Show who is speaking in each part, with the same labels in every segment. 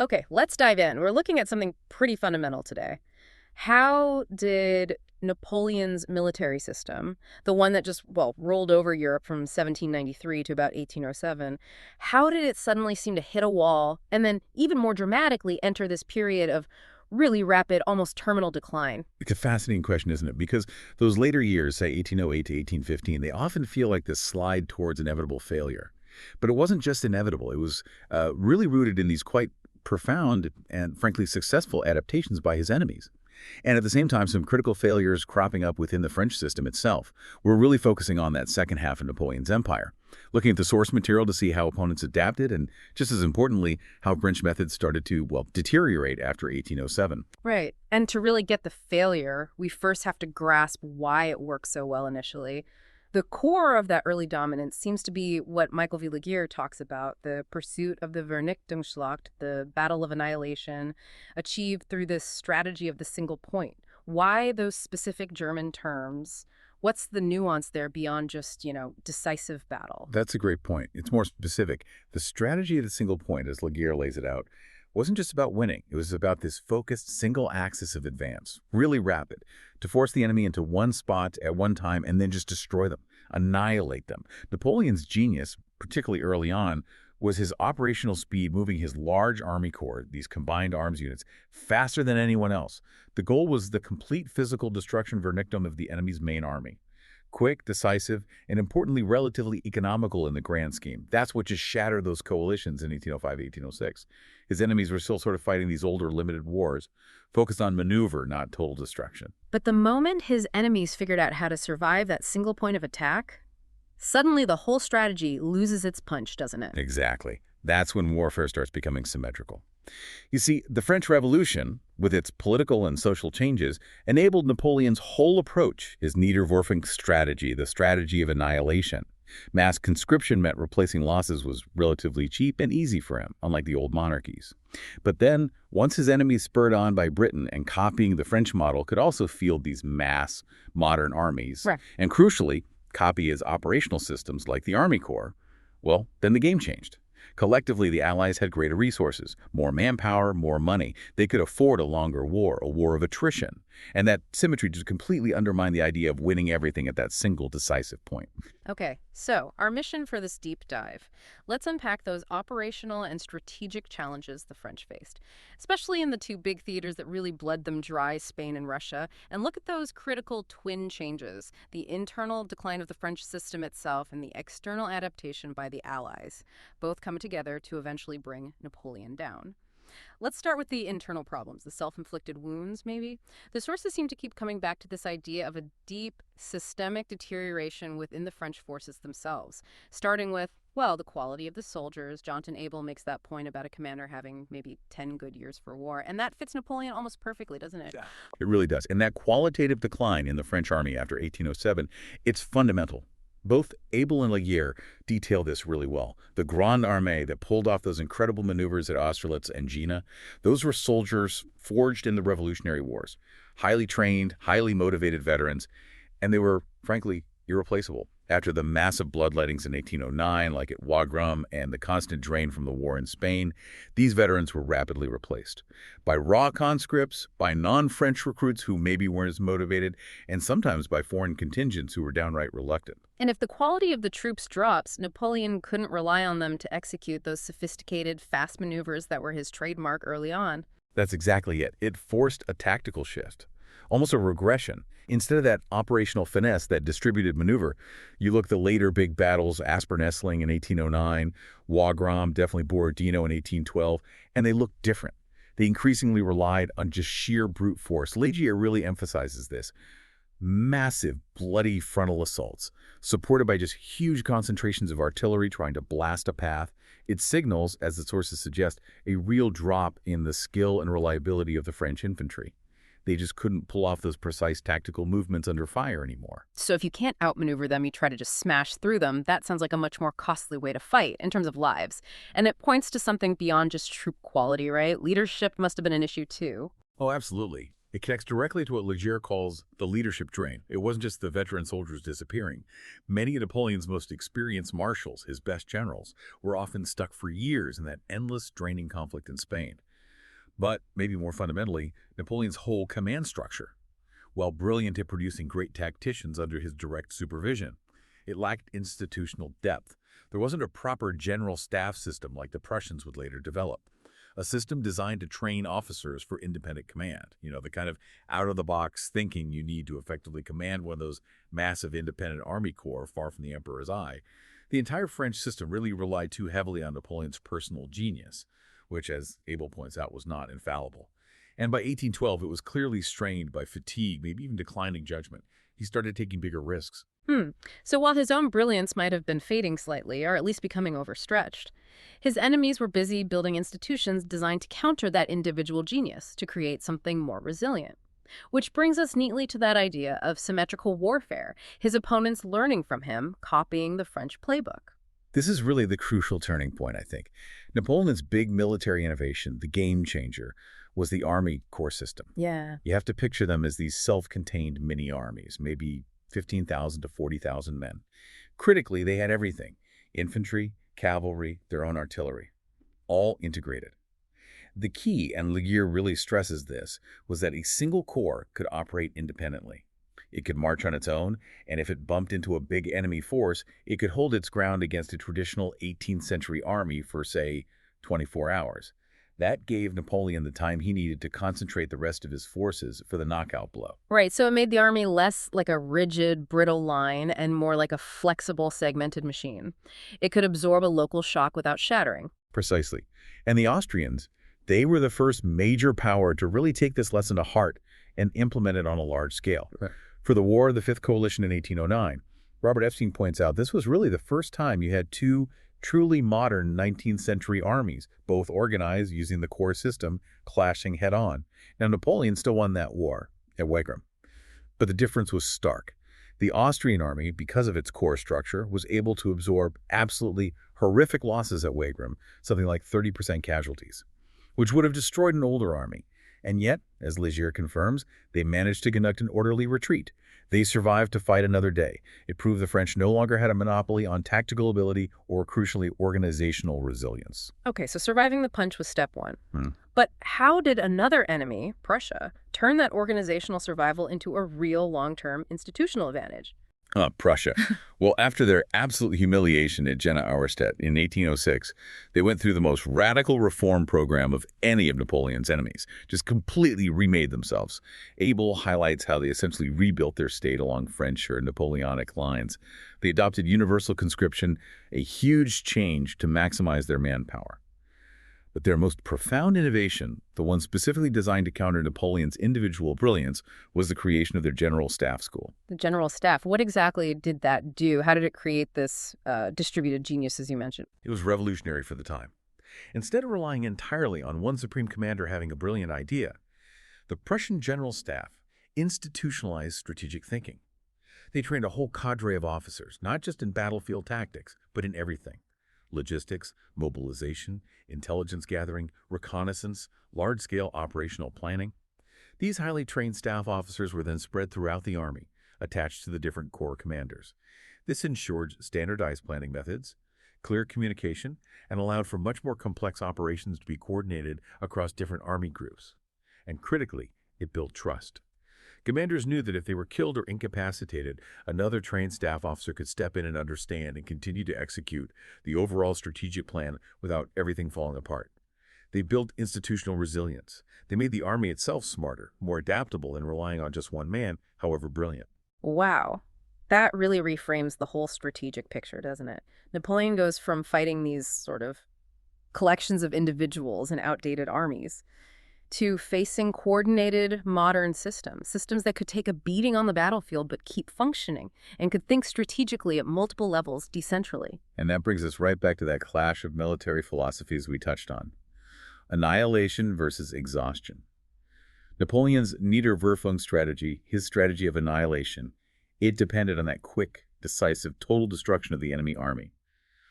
Speaker 1: Okay, let's dive in. We're looking at something pretty fundamental today. How did Napoleon's military system, the one that just, well, rolled over Europe from 1793 to about 1807, how did it suddenly seem to hit a wall and then, even more dramatically, enter this period of really rapid, almost terminal decline?
Speaker 2: It's a fascinating question, isn't it? Because those later years, say 1808 to 1815, they often feel like this slide towards inevitable failure. But it wasn't just inevitable. It was really rooted in these quite profound and, frankly, successful adaptations by his enemies. And at the same time, some critical failures cropping up within the French system itself. We're really focusing on that second half of Napoleon's empire, looking at the source material to see how opponents adapted and, just as importantly, how French methods started to, well, deteriorate after 1807.
Speaker 1: Right. And to really get the failure, we first have to grasp why it worked so well initially. The core of that early dominance seems to be what Michael V. Laguerre talks about, the pursuit of the Vernichtungsschlacht, the battle of annihilation, achieved through this strategy of the single point. Why those specific German terms? What's the nuance there beyond just, decisive battle?
Speaker 2: That's a great point. It's more specific. The strategy of the single point, as Laguerre lays it out, wasn't just about winning. It was about this focused single axis of advance, really rapid, to force the enemy into one spot at one time and then just destroy them, annihilate them. Napoleon's genius, particularly early on, was his operational speed, moving his large army corps, these combined arms units, faster than anyone else. The goal was the complete physical destruction vernictum of the enemy's main army. Quick, decisive, and importantly, relatively economical in the grand scheme. That's what just shattered those coalitions in 1805, 1806. His enemies were still sort of fighting these older, limited wars, focused on maneuver, not total destruction.
Speaker 1: But the moment his enemies figured out how to survive that single point of attack, suddenly the whole strategy loses its punch, doesn't it?
Speaker 2: Exactly. That's when warfare starts becoming symmetrical. You see, the French Revolution, with its political and social changes, enabled Napoleon's whole approach, his Niederwerfung strategy, the strategy of annihilation. Mass conscription meant replacing losses was relatively cheap and easy for him, unlike the old monarchies. But then, once his enemies spurred on by Britain and copying the French model could also field these mass, modern armies,
Speaker 1: Right.
Speaker 2: and crucially, copy his operational systems like the Army Corps, well, then the game changed. Collectively, the Allies had greater resources, more manpower, more money. They could afford a longer war, a war of attrition. And that symmetry just completely undermined the idea of winning everything at that single decisive point.
Speaker 1: Okay, so our mission for this deep dive. Let's unpack those operational and strategic challenges the French faced, especially in the two big theaters that really bled them dry, Spain and Russia, and look at those critical twin changes, the internal decline of the French system itself and the external adaptation by the Allies, both come together to eventually bring Napoleon down. Let's start with the internal problems, the self-inflicted wounds, maybe. The sources seem to keep coming back to this idea of a deep, systemic deterioration within the French forces themselves, starting with, well, the quality of the soldiers. Jonathan Abel makes that point about a commander having maybe 10 good years for war, and that fits Napoleon almost perfectly, doesn't it?
Speaker 2: Yeah. It really does. And that qualitative decline in the French army after 1807, it's fundamental. Both Abel and Laguerre detail this really well. The Grande Armée that pulled off those incredible maneuvers at Austerlitz and Jena, those were soldiers forged in the Revolutionary Wars, highly trained, highly motivated veterans, and they were, frankly, irreplaceable. After the massive bloodlettings in 1809, like at Wagram, and the constant drain from the war in Spain, these veterans were rapidly replaced by raw conscripts, by non-French recruits who maybe weren't as motivated, and sometimes by foreign contingents who were downright reluctant.
Speaker 1: And if the quality of the troops drops, Napoleon couldn't rely on them to execute those sophisticated, fast maneuvers that were his trademark early on.
Speaker 2: That's exactly it. It forced a tactical shift, almost a regression. Instead of that operational finesse, that distributed maneuver, you look at the later big battles, Aspern-Essling in 1809, Wagram, definitely Borodino in 1812, and they look different. They increasingly relied on just sheer brute force. Laguerre really emphasizes this. Massive, bloody frontal assaults, supported by just huge concentrations of artillery trying to blast a path. It signals, as the sources suggest, a real drop in the skill and reliability of the French infantry. They just couldn't pull off those precise tactical movements under fire anymore.
Speaker 1: So if you can't outmaneuver them, you try to just smash through them. That sounds like a much more costly way to fight in terms of lives. And it points to something beyond just troop quality, right? Leadership must have been an issue too.
Speaker 2: Oh, absolutely. It connects directly to what Laguerre calls the leadership drain. It wasn't just the veteran soldiers disappearing. Many of Napoleon's most experienced marshals, his best generals, were often stuck for years in that endless, draining conflict in Spain. But maybe more fundamentally, Napoleon's whole command structure. While brilliant at producing great tacticians under his direct supervision, it lacked institutional depth. There wasn't a proper general staff system like the Prussians would later develop. A system designed to train officers for independent command. The kind of out-of-the-box thinking you need to effectively command one of those massive independent army corps far from the emperor's eye. The entire French system really relied too heavily on Napoleon's personal genius, which, as Abel points out, was not infallible. And by 1812, it was clearly strained by fatigue, maybe even declining judgment. He started taking bigger risks.
Speaker 1: So while his own brilliance might have been fading slightly, or at least becoming overstretched, his enemies were busy building institutions designed to counter that individual genius, to create something more resilient. Which brings us neatly to that idea of symmetrical warfare, his opponents learning from him, copying the French playbook.
Speaker 2: This is really the crucial turning point, I think. Napoleon's big military innovation, the game changer, was the army corps system.
Speaker 1: Yeah.
Speaker 2: You have to picture them as these self-contained mini-armies, maybe 15,000 to 40,000 men. Critically, they had everything: infantry, cavalry, their own artillery, all integrated. The key, and Laguerre really stresses this, was that a single corps could operate independently. It could march on its own, and if it bumped into a big enemy force, it could hold its ground against a traditional 18th century army for, say, 24 hours. That gave Napoleon the time he needed to concentrate the rest of his forces for the knockout blow.
Speaker 1: Right, so it made the army less like a rigid, brittle line and more like a flexible, segmented machine. It could absorb a local shock without shattering.
Speaker 2: Precisely. And the Austrians, they were the first major power to really take this lesson to heart and implement it on a large scale.
Speaker 1: Right.
Speaker 2: For the War of the Fifth Coalition in 1809, Robert Epstein points out this was really the first time you had two truly modern 19th century armies, both organized using the corps system, clashing head-on. Now, Napoleon still won that war at Wagram, but the difference was stark. The Austrian army, because of its corps structure, was able to absorb absolutely horrific losses at Wagram, something like 30% casualties, which would have destroyed an older army. And yet, as Laguerre confirms, they managed to conduct an orderly retreat. They survived to fight another day. It proved the French no longer had a monopoly on tactical ability or, crucially, organizational resilience.
Speaker 1: Okay, so surviving the punch was step one. But how did another enemy, Prussia, turn that organizational survival into a real long-term institutional advantage?
Speaker 2: Prussia. Well, after their absolute humiliation at Jena Auerstedt in 1806, they went through the most radical reform program of any of Napoleon's enemies, just completely remade themselves. Abel highlights how they essentially rebuilt their state along French or Napoleonic lines. They adopted universal conscription, a huge change to maximize their manpower. But their most profound innovation, the one specifically designed to counter Napoleon's individual brilliance, was the creation of their General Staff School.
Speaker 1: The General Staff, what exactly did that do? How did it create this distributed genius, as you mentioned?
Speaker 2: It was revolutionary for the time. Instead of relying entirely on one supreme commander having a brilliant idea, the Prussian General Staff institutionalized strategic thinking. They trained a whole cadre of officers, not just in battlefield tactics, but in everything: logistics, mobilization, intelligence gathering, reconnaissance, large-scale operational planning. These highly trained staff officers were then spread throughout the army, attached to the different corps commanders. This ensured standardized planning methods, clear communication, and allowed for much more complex operations to be coordinated across different army groups. And critically, it built trust. Commanders knew that if they were killed or incapacitated, another trained staff officer could step in and understand and continue to execute the overall strategic plan without everything falling apart. They built institutional resilience. They made the army itself smarter, more adaptable than relying on just one man, however brilliant.
Speaker 1: Wow. That really reframes the whole strategic picture, doesn't it? Napoleon goes from fighting these sort of collections of individuals and outdated armies to facing coordinated modern systems that could take a beating on the battlefield but keep functioning and could think strategically at multiple levels decentrally.
Speaker 2: And that brings us right back to that clash of military philosophies we touched on: annihilation versus exhaustion. Napoleon's Niederwerfung strategy, his strategy of annihilation, it depended on that quick, decisive, total destruction of the enemy army.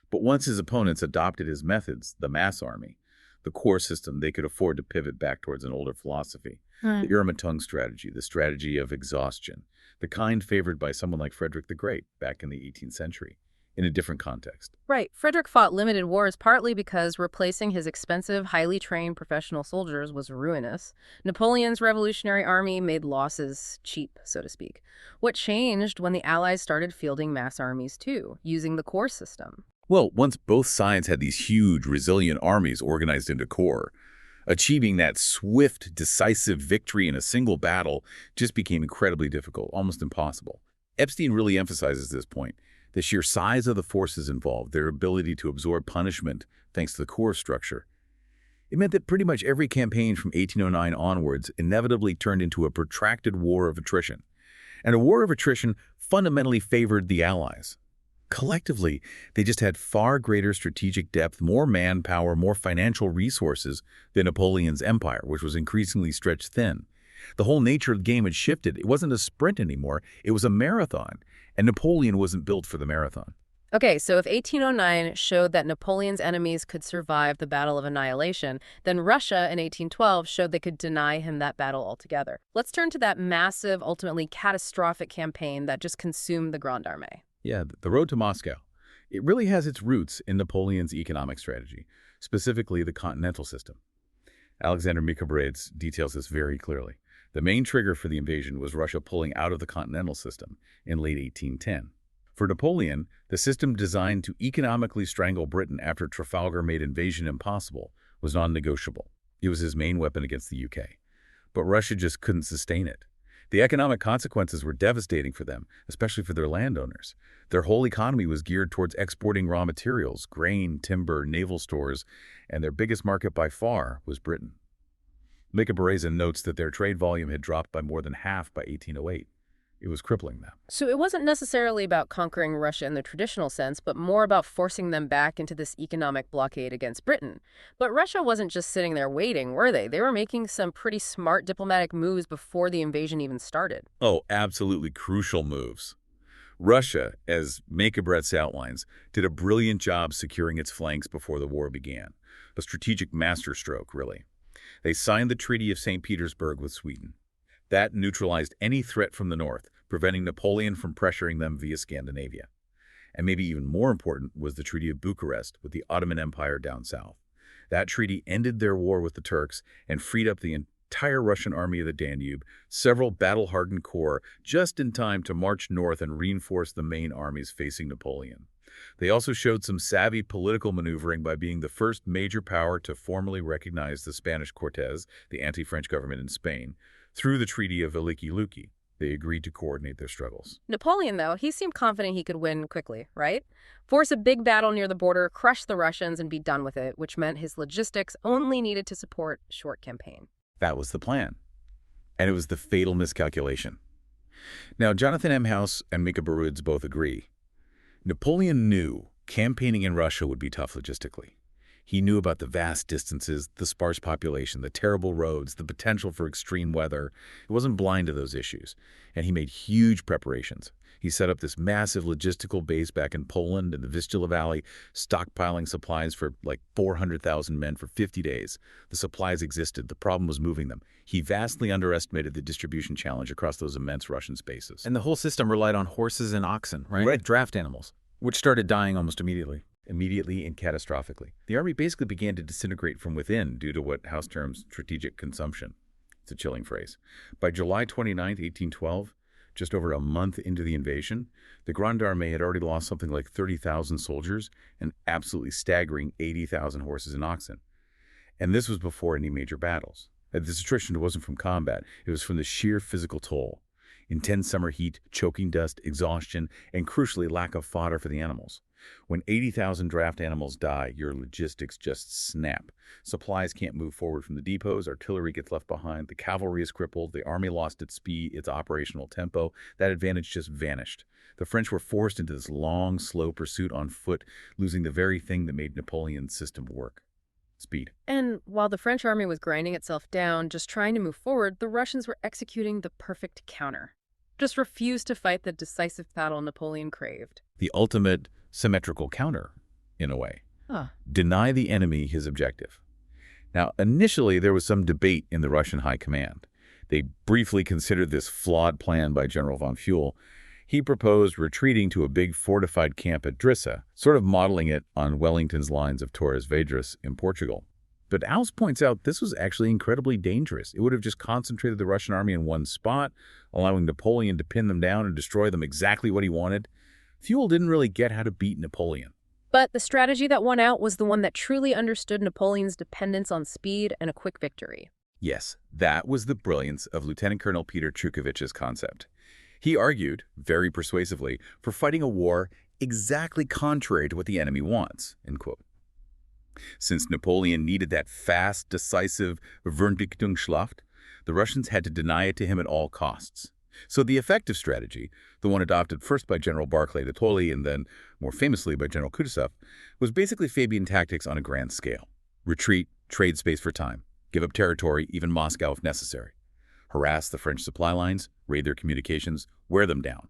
Speaker 2: But once his opponents adopted his methods, the mass army, the corps system, they could afford to pivot back towards an older philosophy. The Irregular strategy, the strategy of exhaustion, the kind favored by someone like Frederick the Great back in the 18th century. in a different context.
Speaker 1: Right. Frederick fought limited wars partly because replacing his expensive, highly trained professional soldiers was ruinous. Napoleon's Revolutionary Army made losses cheap, so to speak. What changed when the Allies started fielding mass armies too, using the corps system?
Speaker 2: Well, once both sides had these huge, resilient armies organized into corps, achieving that swift, decisive victory in a single battle just became incredibly difficult, almost impossible. Epstein really emphasizes this point. The sheer size of the forces involved, their ability to absorb punishment thanks to the corps structure. It meant that pretty much every campaign from 1809 onwards inevitably turned into a protracted war of attrition. And a war of attrition fundamentally favored the Allies. Collectively, they just had far greater strategic depth, more manpower, more financial resources than Napoleon's empire, which was increasingly stretched thin. The whole nature of the game had shifted. It wasn't a sprint anymore. It was a marathon. And Napoleon wasn't built for the marathon.
Speaker 1: Okay, so if 1809 showed that Napoleon's enemies could survive the Battle of Annihilation, then Russia in 1812 showed they could deny him that battle altogether. Let's turn to that massive, ultimately catastrophic campaign that just consumed the Grande Armée.
Speaker 2: Yeah, the road to Moscow. It really has its roots in Napoleon's economic strategy, specifically the continental system. Alexander Mikaberidze details this very clearly. The main trigger for the invasion was Russia pulling out of the continental system in late 1810. For Napoleon, the system designed to economically strangle Britain after Trafalgar made invasion impossible was non-negotiable. It was his main weapon against the UK. But Russia just couldn't sustain it. The economic consequences were devastating for them, especially for their landowners. Their whole economy was geared towards exporting raw materials, grain, timber, naval stores, and their biggest market by far was Britain. Mikaberidze notes that their trade volume had dropped by more than half by 1808. It was crippling them.
Speaker 1: So it wasn't necessarily about conquering Russia in the traditional sense, but more about forcing them back into this economic blockade against Britain. But Russia wasn't just sitting there waiting, were they? They were making some pretty smart diplomatic moves before the invasion even started.
Speaker 2: Oh, absolutely crucial moves. Russia, as Mikaberidze outlines, did a brilliant job securing its flanks before the war began. A strategic masterstroke, really. They signed the Treaty of St. Petersburg with Sweden. That neutralized any threat from the north, preventing Napoleon from pressuring them via Scandinavia. And maybe even more important was the Treaty of Bucharest with the Ottoman Empire down south. That treaty ended their war with the Turks and freed up the entire Russian army of the Danube, several battle-hardened corps, just in time to march north and reinforce the main armies facing Napoleon. They also showed some savvy political maneuvering by being the first major power to formally recognize the Spanish Cortes, the anti-French government in Spain, through the Treaty of Veliky-Luki. They agreed to coordinate their struggles.
Speaker 1: Napoleon, though, he seemed confident he could win quickly, right? Force a big battle near the border, crush the Russians, and be done with it, which meant his logistics only needed to support a short campaign.
Speaker 2: That was the plan. And it was the fatal miscalculation. Now, Jonathan M. House and Mikaberidze both agree. Napoleon knew campaigning in Russia would be tough logistically. He knew about the vast distances, the sparse population, the terrible roads, the potential for extreme weather. He wasn't blind to those issues, and he made huge preparations. He set up this massive logistical base back in Poland in the Vistula Valley, stockpiling supplies for like 400,000 men for 50 days. The supplies existed. The problem was moving them. He vastly underestimated the distribution challenge across those immense Russian spaces.
Speaker 3: And the whole system relied on horses and oxen, right?
Speaker 2: Right.
Speaker 3: Draft animals, which started dying almost immediately.
Speaker 2: Immediately and catastrophically. The army basically began to disintegrate from within due to what House terms strategic consumption. It's a chilling phrase. By July 29, 1812, just over a month into the invasion, the Grande Armée had already lost something like 30,000 soldiers and absolutely staggering 80,000 horses and oxen. And this was before any major battles. This attrition wasn't from combat. It was from the sheer physical toll. Intense summer heat, choking dust, exhaustion, and crucially lack of fodder for the animals. When 80,000 draft animals die, your logistics just snap. Supplies can't move forward from the depots, artillery gets left behind, the cavalry is crippled, the army lost its speed, its operational tempo. That advantage just vanished. The French were forced into this long, slow pursuit on foot, losing the very thing that made Napoleon's system work. Speed.
Speaker 1: And while the French army was grinding itself down, just trying to move forward, the Russians were executing the perfect counter. Just refused to fight the decisive battle Napoleon craved.
Speaker 2: The ultimate symmetrical counter, in a way. Deny the enemy his objective. Now, initially, there was some debate in the Russian high command. They briefly considered this flawed plan by General von Fuel. He proposed retreating to a big fortified camp at Drissa, sort of modeling it on Wellington's lines of Torres Vedras in Portugal. But Alves points out this was actually incredibly dangerous. It would have just concentrated the Russian army in one spot, allowing Napoleon to pin them down and destroy them exactly what he wanted. Fuel didn't really get how to beat Napoleon.
Speaker 1: But the strategy that won out was the one that truly understood Napoleon's dependence on speed and a quick victory.
Speaker 2: Yes, that was the brilliance of Lieutenant Colonel Peter Trukovich's concept. He argued, very persuasively, for fighting a war exactly contrary to what the enemy wants, end quote. Since Napoleon needed that fast, decisive Vernichtungsschlacht, the Russians had to deny it to him at all costs. So the effective strategy, the one adopted first by General Barclay de Tolly and then, more famously, by General Kutuzov, was basically Fabian tactics on a grand scale. Retreat, trade space for time, give up territory, even Moscow if necessary. Harass the French supply lines, raid their communications, wear them down.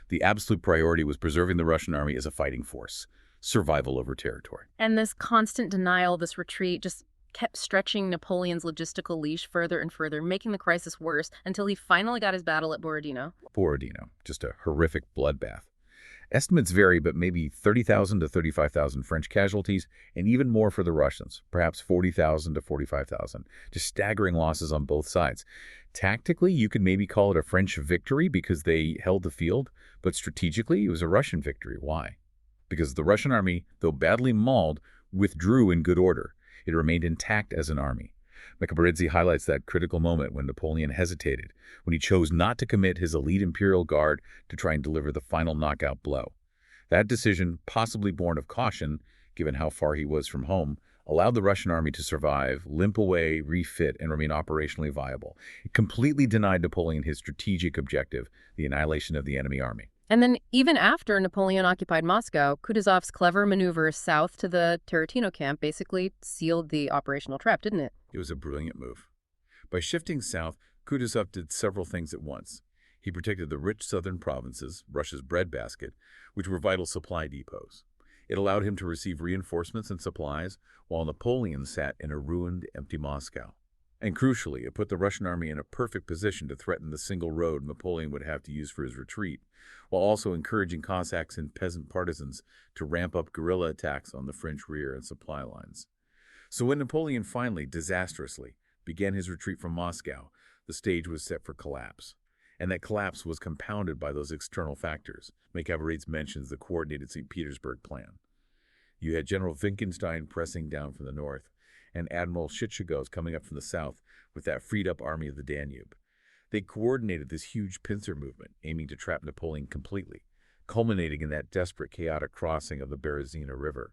Speaker 2: The absolute priority was preserving the Russian army as a fighting force, survival over territory.
Speaker 1: And this constant denial, this retreat, just kept stretching Napoleon's logistical leash further and further, making the crisis worse until he finally got his battle at Borodino.
Speaker 2: Borodino, just a horrific bloodbath. Estimates vary, but maybe 30,000 to 35,000 French casualties, and even more for the Russians, perhaps 40,000 to 45,000. Just staggering losses on both sides. Tactically, you could maybe call it a French victory because they held the field, but strategically, it was a Russian victory. Why? Because the Russian army, though badly mauled, withdrew in good order. It remained intact as an army. Makaberidze highlights that critical moment when Napoleon hesitated, when he chose not to commit his elite imperial guard to try and deliver the final knockout blow. That decision, possibly born of caution, given how far he was from home, allowed the Russian army to survive, limp away, refit, and remain operationally viable. It completely denied Napoleon his strategic objective, the annihilation of the enemy army.
Speaker 1: And then even after Napoleon occupied Moscow, Kutuzov's clever maneuver south to the Tarantino camp basically sealed the operational trap, didn't it?
Speaker 2: It was a brilliant move. By shifting south, Kutuzov did several things at once. He protected the rich southern provinces, Russia's breadbasket, which were vital supply depots. It allowed him to receive reinforcements and supplies, while Napoleon sat in a ruined, empty Moscow. And crucially, it put the Russian army in a perfect position to threaten the single road Napoleon would have to use for his retreat, while also encouraging Cossacks and peasant partisans to ramp up guerrilla attacks on the French rear and supply lines. So when Napoleon finally, disastrously, began his retreat from Moscow, the stage was set for collapse. And that collapse was compounded by those external factors. Makaberidze mentions the coordinated St. Petersburg plan. You had General Wittgenstein pressing down from the north, and Admiral Chichagos coming up from the south with that freed-up army of the Danube. They coordinated this huge pincer movement, aiming to trap Napoleon completely, culminating in that desperate, chaotic crossing of the Berezina River.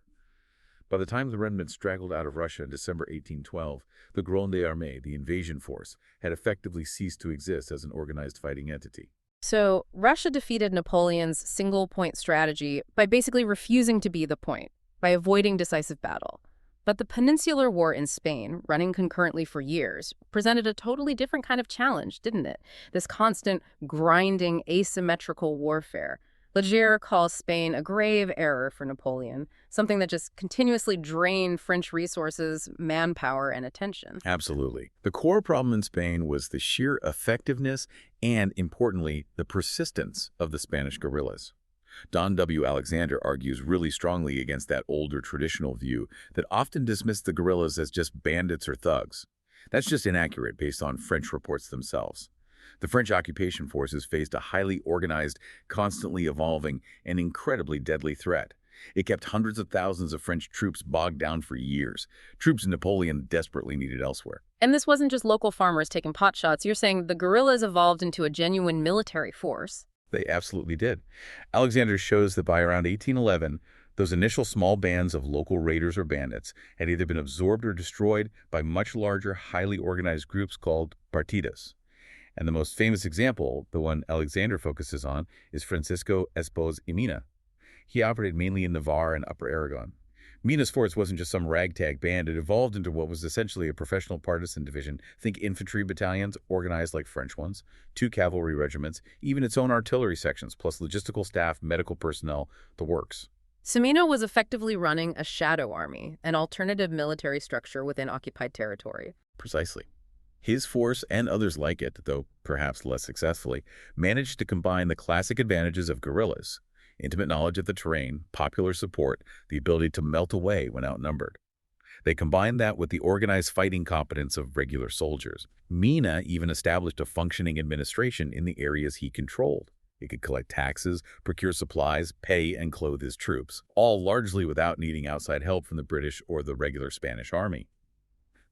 Speaker 2: By the time the remnant straggled out of Russia in December 1812, the Grande Armée, the invasion force, had effectively ceased to exist as an organized fighting entity.
Speaker 1: So Russia defeated Napoleon's single-point strategy by basically refusing to be the point, by avoiding decisive battle. But the Peninsular War in Spain, running concurrently for years, presented a totally different kind of challenge, didn't it? This constant, grinding, asymmetrical warfare. Leger calls Spain a grave error for Napoleon, something that just continuously drained French resources, manpower, and attention.
Speaker 2: Absolutely. The core problem in Spain was the sheer effectiveness and, importantly, the persistence of the Spanish guerrillas. Don W. Alexander argues really strongly against that older traditional view that often dismissed the guerrillas as just bandits or thugs. That's just inaccurate based on French reports themselves. The French occupation forces faced a highly organized, constantly evolving, and incredibly deadly threat. It kept hundreds of thousands of French troops bogged down for years, troops Napoleon desperately needed elsewhere.
Speaker 1: And this wasn't just local farmers taking potshots. You're saying the guerrillas evolved into a genuine military force.
Speaker 2: They absolutely did. Alexander shows that by around 1811, those initial small bands of local raiders or bandits had either been absorbed or destroyed by much larger, highly organized groups called partidas. And the most famous example, the one Alexander focuses on, is Francisco Espoz y Mina. He operated mainly in Navarre and Upper Aragon. Mina's force wasn't just some ragtag band. It evolved into what was essentially a professional partisan division. Think infantry battalions, organized like French ones, 2 cavalry regiments, even its own artillery sections, plus logistical staff, medical personnel, the works.
Speaker 1: So Mina was effectively running a shadow army, an alternative military structure within occupied territory.
Speaker 2: Precisely. His force, and others like it, though perhaps less successfully, managed to combine the classic advantages of guerrillas: intimate knowledge of the terrain, popular support, the ability to melt away when outnumbered. They combined that with the organized fighting competence of regular soldiers. Mina even established a functioning administration in the areas he controlled. He could collect taxes, procure supplies, pay and clothe his troops, all largely without needing outside help from the British or the regular Spanish army.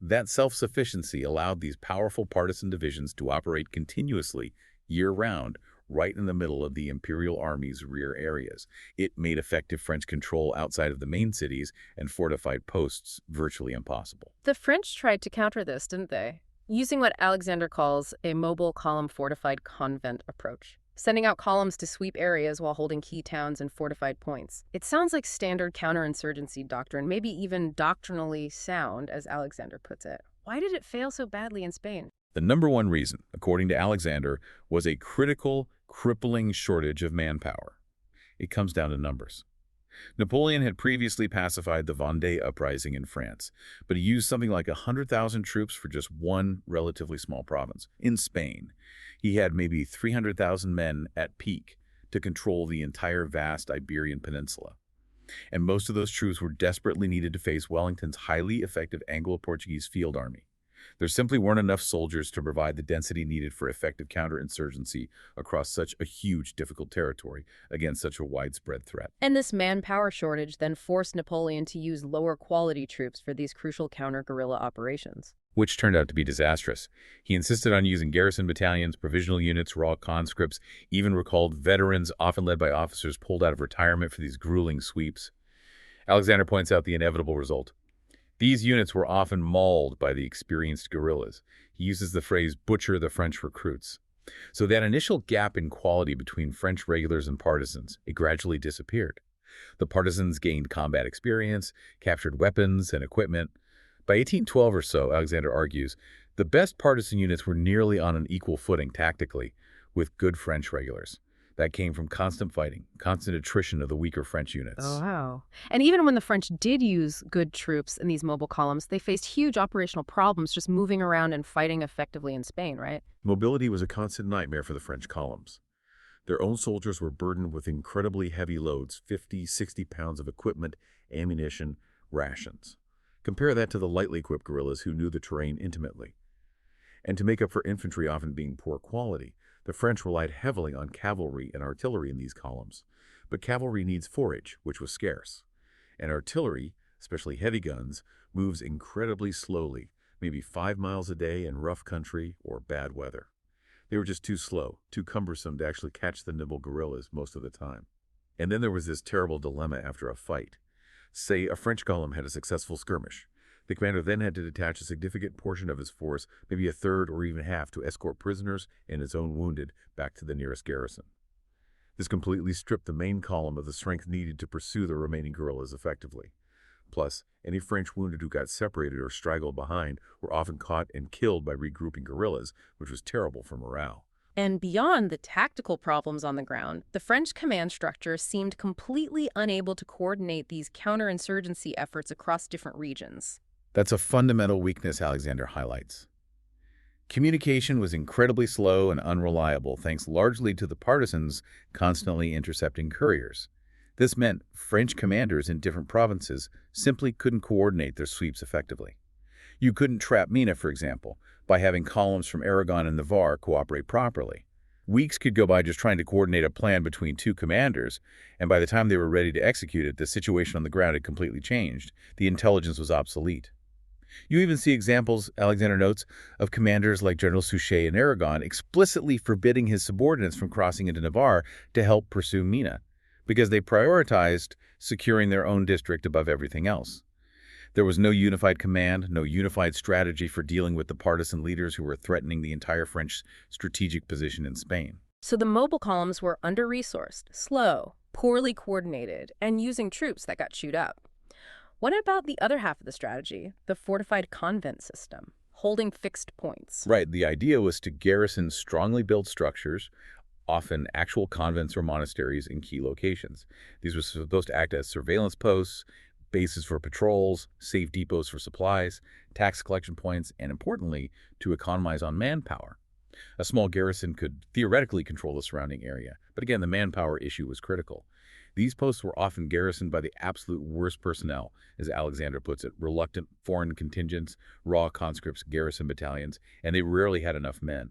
Speaker 2: That self-sufficiency allowed these powerful partisan divisions to operate continuously, year-round, right in the middle of the Imperial Army's rear areas. It made effective French control outside of the main cities and fortified posts virtually impossible.
Speaker 1: The French tried to counter this, didn't they? Using what Alexander calls a mobile column fortified convent approach, sending out columns to sweep areas while holding key towns and fortified points. It sounds like standard counterinsurgency doctrine, maybe even doctrinally sound, as Alexander puts it. Why did it fail so badly in Spain?
Speaker 2: The number one reason, according to Alexander, was a critical, crippling shortage of manpower. It comes down to numbers. Napoleon had previously pacified the Vendée uprising in France, but he used something like 100,000 troops for just one relatively small province. In Spain, he had maybe 300,000 men at peak to control the entire vast Iberian Peninsula. And most of those troops were desperately needed to face Wellington's highly effective Anglo-Portuguese field army. There simply weren't enough soldiers to provide the density needed for effective counterinsurgency across such a huge, difficult territory against such a widespread threat.
Speaker 1: And this manpower shortage then forced Napoleon to use lower quality troops for these crucial counter-guerrilla operations,
Speaker 2: Which turned out to be disastrous. He insisted on using garrison battalions, provisional units, raw conscripts, even recalled veterans, often led by officers pulled out of retirement for these grueling sweeps. Alexander points out the inevitable result. These units were often mauled by the experienced guerrillas. He uses the phrase, butcher the French recruits. So that initial gap in quality between French regulars and partisans, it gradually disappeared. The partisans gained combat experience, captured weapons and equipment. By 1812 or so, Alexander argues, the best partisan units were nearly on an equal footing tactically with good French regulars. That came from constant fighting, constant attrition of the weaker French units.
Speaker 1: Oh, wow. And even when the French did use good troops in these mobile columns, they faced huge operational problems just moving around and fighting effectively in Spain, right?
Speaker 4: Mobility was a constant nightmare for the French columns. Their own soldiers were burdened with incredibly heavy loads, 50, 60 pounds of equipment, ammunition, rations. Compare that to the lightly equipped guerrillas who knew the terrain intimately. And to make up for infantry often being poor quality, the French relied heavily on cavalry and artillery in these columns. But cavalry needs forage, which was scarce. And artillery, especially heavy guns, moves incredibly slowly, maybe 5 miles a day in rough country or bad weather. They were just too slow, too cumbersome to actually catch the nimble guerrillas most of the time. And then there was this terrible dilemma after a fight. Say a French column had a successful skirmish. The commander then had to detach a significant portion of his force, maybe a third or even half, to escort prisoners and his own wounded back to the nearest garrison. This completely stripped the main column of the strength needed to pursue the remaining guerrillas effectively. Plus, any French wounded who got separated or straggled behind were often caught and killed by regrouping guerrillas, which was terrible for morale.
Speaker 1: And beyond the tactical problems on the ground, the French command structure seemed completely unable to coordinate these counterinsurgency efforts across different regions.
Speaker 2: That's a fundamental weakness Alexander highlights. Communication was incredibly slow and unreliable, thanks largely to the partisans constantly intercepting couriers. This meant French commanders in different provinces simply couldn't coordinate their sweeps effectively. You couldn't trap Mina, for example, by having columns from Aragon and Navarre cooperate properly. Weeks could go by just trying to coordinate a plan between two commanders, and by the time they were ready to execute it, the situation on the ground had completely changed. The intelligence was obsolete. You even see examples, Alexander notes, of commanders like General Suchet in Aragon explicitly forbidding his subordinates from crossing into Navarre to help pursue Mina, because they prioritized securing their own district above everything else. There was no unified command, no unified strategy for dealing with the partisan leaders who were threatening the entire French strategic position in Spain.
Speaker 1: So the mobile columns were under-resourced, slow, poorly coordinated, and using troops that got chewed up. What about the other half of the strategy, the fortified convent system, holding fixed points?
Speaker 2: Right, the idea was to garrison strongly built structures, often actual convents or monasteries in key locations. These were supposed to act as surveillance posts, bases for patrols, safe depots for supplies, tax collection points, and importantly, to economize on manpower. A small garrison could theoretically control the surrounding area, but again, the manpower issue was critical. These posts were often garrisoned by the absolute worst personnel, as Alexander puts it, reluctant foreign contingents, raw conscripts, garrison battalions, and they rarely had enough men.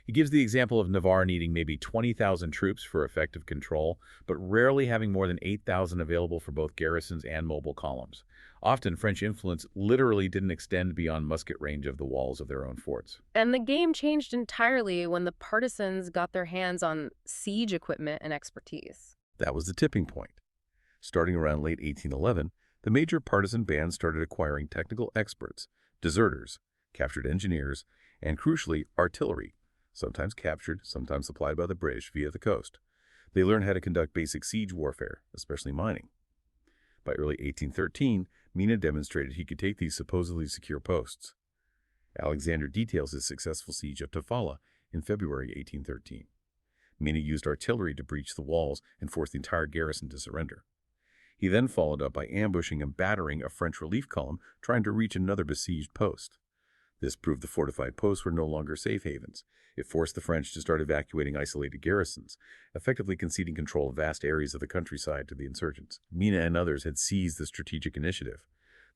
Speaker 2: He gives the example of Navarre needing maybe 20,000 troops for effective control, but rarely having more than 8,000 available for both garrisons and mobile columns. Often, French influence literally didn't extend beyond musket range of the walls of their own forts.
Speaker 1: And the game changed entirely when the partisans got their hands on siege equipment and expertise.
Speaker 4: That was the tipping point. Starting around late 1811, the major partisan bands started acquiring technical experts, deserters, captured engineers, and crucially, artillery, sometimes captured, sometimes supplied by the British via the coast. They learned how to conduct basic siege warfare, especially mining. By early 1813, Mina demonstrated he could take these supposedly secure posts. Alexander details his successful siege of Tafalla in February 1813. Mina used artillery to breach the walls and force the entire garrison to surrender. He then followed up by ambushing and battering a French relief column trying to reach another besieged post. This proved the fortified posts were no longer safe havens. It forced the French to start evacuating isolated garrisons, effectively conceding control of vast areas of the countryside to the insurgents. Mina and others had seized the strategic initiative.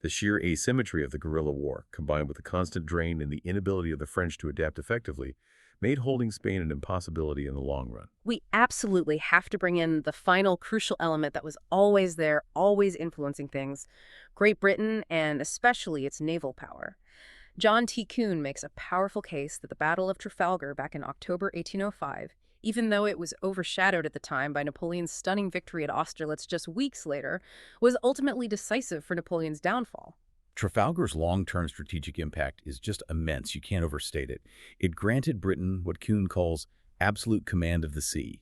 Speaker 4: The sheer asymmetry of the guerrilla war, combined with the constant drain and the inability of the French to adapt effectively, made holding Spain an impossibility in the long run.
Speaker 1: We absolutely have to bring in the final crucial element that was always there, always influencing things: Great Britain and especially its naval power. John T. Kuhn makes a powerful case that the Battle of Trafalgar back in October 1805, even though it was overshadowed at the time by Napoleon's stunning victory at Austerlitz just weeks later, was ultimately decisive for Napoleon's downfall.
Speaker 2: Trafalgar's long-term strategic impact is just immense. You can't overstate it. It granted Britain what Kuhn calls absolute command of the sea.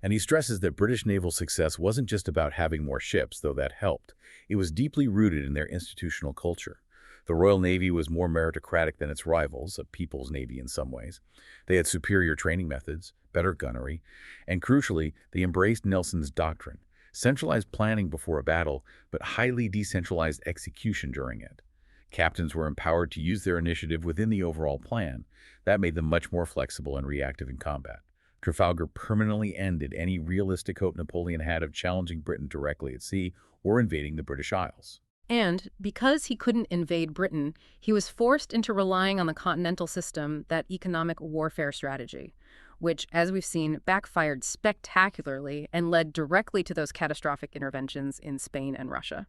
Speaker 2: And he stresses that British naval success wasn't just about having more ships, though that helped. It was deeply rooted in their institutional culture. The Royal Navy was more meritocratic than its rivals, a people's navy in some ways. They had superior training methods, better gunnery, and crucially, they embraced Nelson's Doctrine: centralized planning before a battle, but highly decentralized execution during it. Captains were empowered to use their initiative within the overall plan. That made them much more flexible and reactive in combat. Trafalgar permanently ended any realistic hope Napoleon had of challenging Britain directly at sea or invading the British Isles.
Speaker 1: And because he couldn't invade Britain, he was forced into relying on the continental system, that economic warfare strategy, which, as we've seen, backfired spectacularly and led directly to those catastrophic interventions in Spain and Russia.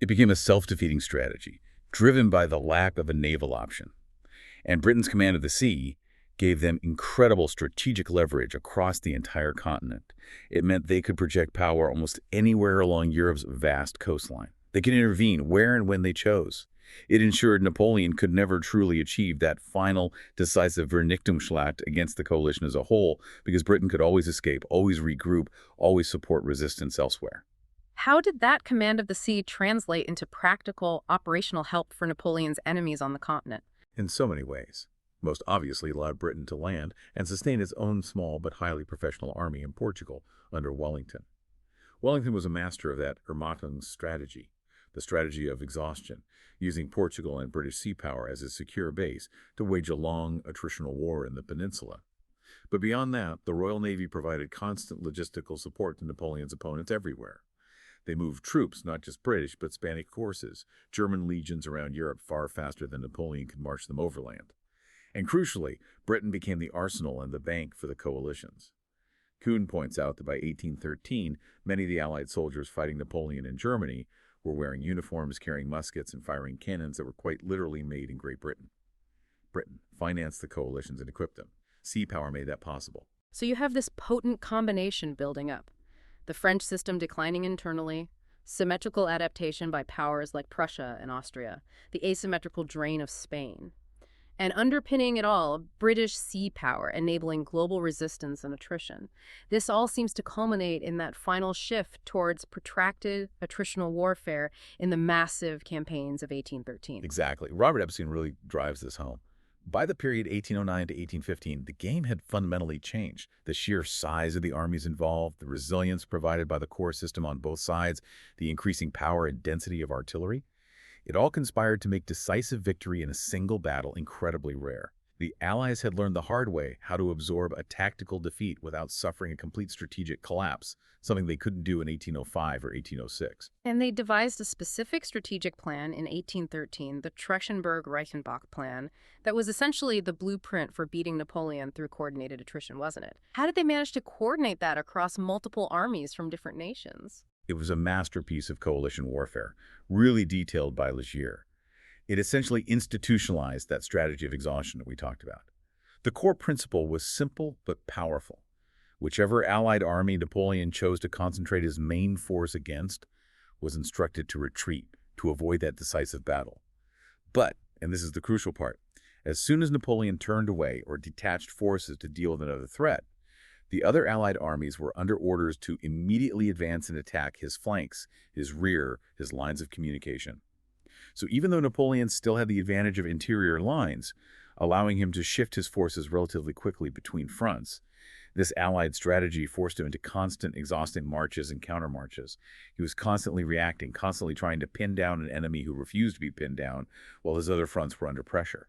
Speaker 2: It became a self-defeating strategy, driven by the lack of a naval option. And Britain's command of the sea gave them incredible strategic leverage across the entire continent. It meant they could project power almost anywhere along Europe's vast coastline. They could intervene where and when they chose. It ensured Napoleon could never truly achieve that final, decisive Vernichtungsschlacht against the coalition as a whole, because Britain could always escape, always regroup, always support resistance elsewhere.
Speaker 1: How did that command of the sea translate into practical, operational help for Napoleon's enemies on the continent?
Speaker 4: In so many ways. Most obviously allowed Britain to land and sustain its own small but highly professional army in Portugal under Wellington. Wellington was a master of that Ermattung strategy, the strategy of exhaustion, using Portugal and British sea power as a secure base to wage a long attritional war in the peninsula. But beyond that, the Royal Navy provided constant logistical support to Napoleon's opponents everywhere. They moved troops, not just British, but Spanish forces, German legions around Europe far faster than Napoleon could march them overland. And crucially, Britain became the arsenal and the bank for the coalitions. Kuhn points out that by 1813, many of the Allied soldiers fighting Napoleon in Germany were wearing uniforms, carrying muskets, and firing cannons that were quite literally made in Great Britain. Britain financed the coalitions and equipped them. Sea power made that possible.
Speaker 1: So you have this potent combination building up. The French system declining internally, symmetrical adaptation by powers like Prussia and Austria, the asymmetrical drain of Spain. And underpinning it all, British sea power, enabling global resistance and attrition. This all seems to culminate in that final shift towards protracted attritional warfare in the massive campaigns of 1813.
Speaker 2: Exactly. Robert Epstein really drives this home. By the period 1809 to 1815, the game had fundamentally changed. The sheer size of the armies involved, the resilience provided by the core system on both sides, the increasing power and density of artillery, it all conspired to make decisive victory in a single battle incredibly rare. The Allies had learned the hard way how to absorb a tactical defeat without suffering a complete strategic collapse, something they couldn't do in 1805 or 1806.
Speaker 1: And they devised a specific strategic plan in 1813, the Treuschenberg-Reichenbach plan, that was essentially the blueprint for beating Napoleon through coordinated attrition, wasn't it? How did they manage to coordinate that across multiple armies from different nations?
Speaker 2: It was a masterpiece of coalition warfare, really detailed by Legier. It essentially institutionalized that strategy of exhaustion that we talked about. The core principle was simple but powerful. Whichever Allied army Napoleon chose to concentrate his main force against was instructed to retreat, to avoid that decisive battle. But, and this is the crucial part, as soon as Napoleon turned away or detached forces to deal with another threat, the other Allied armies were under orders to immediately advance and attack his flanks, his rear, his lines of communication. So even though Napoleon still had the advantage of interior lines, allowing him to shift his forces relatively quickly between fronts, this Allied strategy forced him into constant, exhausting marches and countermarches. He was constantly reacting, constantly trying to pin down an enemy who refused to be pinned down, while his other fronts were under pressure.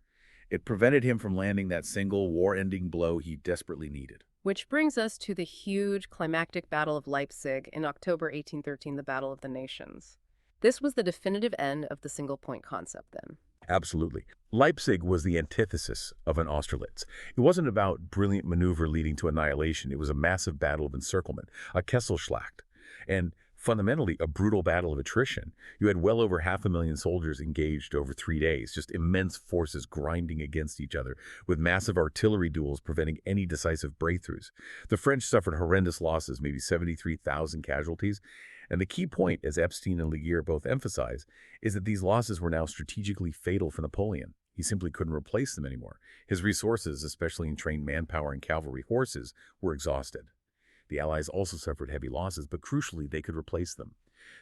Speaker 2: It prevented him from landing that single war-ending blow he desperately needed.
Speaker 1: Which brings us to the huge climactic Battle of Leipzig in October 1813, the Battle of the Nations. This was the definitive end of the single-point concept then.
Speaker 4: Absolutely. Leipzig was the antithesis of an Austerlitz. It wasn't about brilliant maneuver leading to annihilation. It was a massive battle of encirclement, a Kesselschlacht, and fundamentally a brutal battle of attrition. You had well over 500,000 soldiers engaged over 3 days, just immense forces grinding against each other, with massive artillery duels preventing any decisive breakthroughs. The French suffered horrendous losses, maybe 73,000 casualties. And the key point, as Epstein and Legier both emphasize, is that these losses were now strategically fatal for Napoleon. He simply couldn't replace them anymore. His resources, especially in trained manpower and cavalry horses, were exhausted. The Allies also suffered heavy losses, but crucially, they could replace them.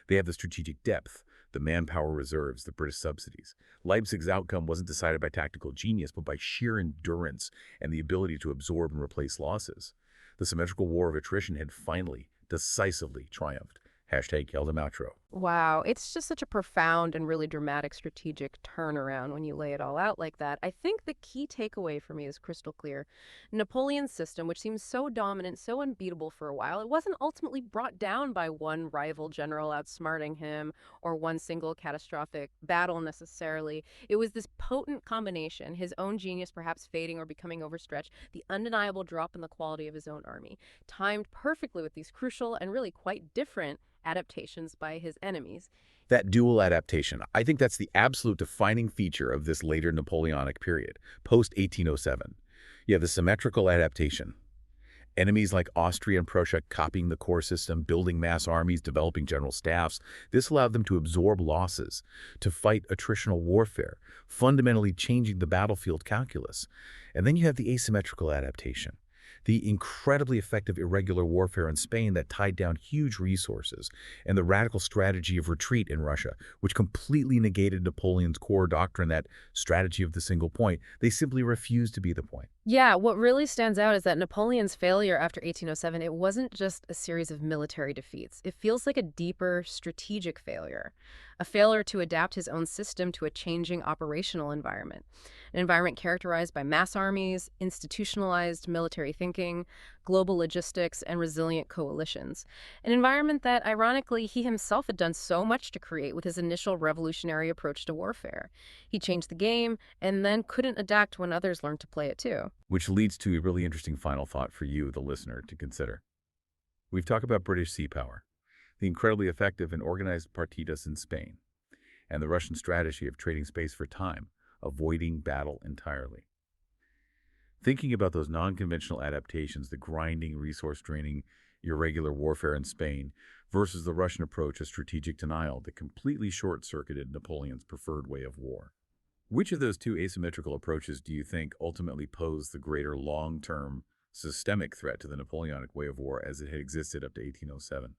Speaker 4: They had the strategic depth, the manpower reserves, the British subsidies. Leipzig's outcome wasn't decided by tactical genius, but by sheer endurance and the ability to absorb and replace losses. The symmetrical war of attrition had finally, decisively triumphed. #Keldematro.
Speaker 1: Wow, it's just such a profound and really dramatic strategic turnaround when you lay it all out like that. I think the key takeaway for me is crystal clear. Napoleon's system, which seems so dominant, so unbeatable for a while, it wasn't ultimately brought down by one rival general outsmarting him or one single catastrophic battle necessarily. It was this potent combination, his own genius perhaps fading or becoming overstretched, the undeniable drop in the quality of his own army, timed perfectly with these crucial and really quite different adaptations by his enemies.
Speaker 2: That dual adaptation, I think that's the absolute defining feature of this later Napoleonic period, post-1807. You have the symmetrical adaptation. Enemies like Austria and Prussia copying the core system, building mass armies, developing general staffs. This allowed them to absorb losses, to fight attritional warfare, fundamentally changing the battlefield calculus. And then you have the asymmetrical adaptation. The incredibly effective irregular warfare in Spain that tied down huge resources, and the radical strategy of retreat in Russia, which completely negated Napoleon's core doctrine, that strategy of the single point. They simply refused to be the point.
Speaker 1: Yeah, what really stands out is that Napoleon's failure after 1807, it wasn't just a series of military defeats. It feels like a deeper strategic failure, a failure to adapt his own system to a changing operational environment, an environment characterized by mass armies, institutionalized military thinking, global logistics, and resilient coalitions. An environment that, ironically, he himself had done so much to create with his initial revolutionary approach to warfare. He changed the game and then couldn't adapt when others learned to play it too.
Speaker 2: Which leads to a really interesting final thought for you, the listener, to consider. We've talked about British sea power, the incredibly effective and organized partidas in Spain, and the Russian strategy of trading space for time, avoiding battle entirely. Thinking about those non-conventional adaptations, the grinding, resource-draining, irregular warfare in Spain versus the Russian approach of strategic denial that completely short-circuited Napoleon's preferred way of war. Which of those two asymmetrical approaches do you think ultimately posed the greater long-term systemic threat to the Napoleonic way of war as it had existed up to 1807?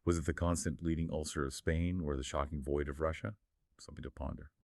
Speaker 2: Was it the constant bleeding ulcer of Spain or the shocking void of Russia? Something to ponder.